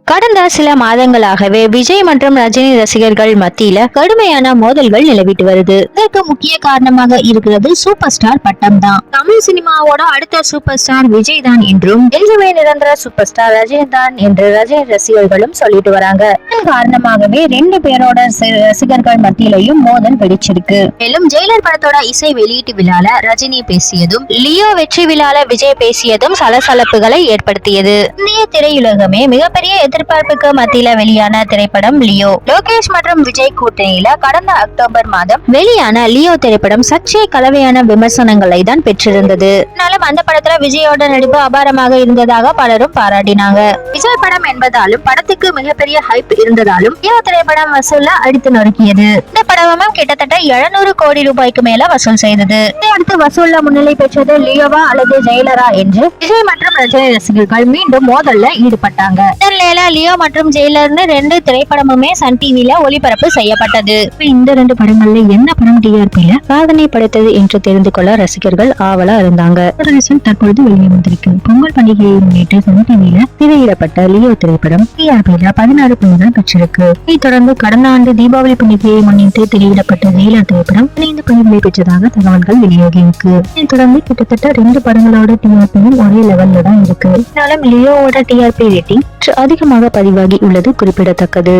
கடந்த சில மாதங்களாகவே விஜய் மற்றும் ரஜினி ரசிகர்கள் மத்தியில கடுமையான மோதல்கள் நிலவிட்டு வருது. இதற்கு முக்கிய காரணமாக இருக்கிறது சூப்பர் ஸ்டார் பட்டம் தான். தமிழ் சினிமாவோட அடுத்த சூப்பர் ஸ்டார் விஜய் தான் என்றும் என்றுமே நிரந்தர சூப்பர் ஸ்டார் ரஜினி தான் என்று ரஜினி ரசிகர்களும் சொல்லிட்டு வராங்க. இதன் காரணமாகவே ரெண்டு பேரோட ரசிகர்கள் மத்தியிலையும் மோதல் வெடிச்சிருக்கு. மேலும் ஜெயிலர் படத்தோட இசை வெளியீட்டு விழால ரஜினி பேசியதும் லியோ வெற்றி விழால விஜய் பேசியதும் சலசலப்புகளை ஏற்படுத்தியது. இந்திய திரையுலகமே மிகப்பெரிய எதிர்பார்ப்புக்கு மத்தியில வெளியான திரைப்படம் லியோ. லோகேஷ் மற்றும் விஜய் கூட்டணியில கடந்த அக்டோபர் மாதம் வெளியான லியோ திரைப்படம் சற்றே கலவையான விமர்சனங்களை தான் பெற்றிருந்தது. அந்த படத்துல விஜயோட நடிப்பு அபாரமாக இருந்ததாக பலரும் பாராட்டினாங்க. விஜய் படம் என்பதாலும் படத்துக்கு மிகப்பெரிய ஹைப் இருந்ததாலும் லியோ திரைப்படம் வசூல அடித்து நொறுக்கியது. இந்த படமும் கிட்டத்தட்ட 700 கோடி ரூபாய்க்கு மேல வசூல் செய்தது. இதையடுத்து வசூல்ல முன்னிலை பெற்றது லியோவா அல்லது ஜெயிலரா என்று விஜய் மற்றும் ரஜினி ரசிகர்கள் மீண்டும் மோதல்ல ஈடுபட்டாங்க. லியோ மற்றும் ஜெயிலர்னு ரெண்டு திரைப்படமுமே சன் டிவில ஒளிபரப்பு செய்யப்பட்டது. இந்த ரெண்டு படங்கள்ல என்ன படம் டிஆர்பில சாதனை படைத்தது என்று தெரிந்து கொள்ள ரசிகர்கள் ஆவலா இருந்தாங்க. தற்பொழுது வெளியே வந்திருக்கு. பொங்கல் பண்டிகையை முன்னிட்டு சன் டிவில திரையிடப்பட்ட லியோ திரைப்படம் டிஆர்பில 16 புள்ளிகள் பெற்றிருக்கு. இதைத் தொடர்ந்து கடந்த ஆண்டு தீபாவளி பண்டிகையை முன்னிட்டு திரையிடப்பட்ட ஜெயிலர் திரைப்படம் 15 புள்ளிகளை பெற்றதாக தகவல்கள் வெளியாகியிருக்கு. இதைத் தொடர்ந்து கிட்டத்தட்ட 2 படங்களோட டிஆர்பியும் ஒரே லெவல்ல தான் இருக்கு. லியோவோட டிஆர்பி ரேட்டிங் அதிகமாக பதிவாகி உள்ளது குறிப்பிடத்தக்கது.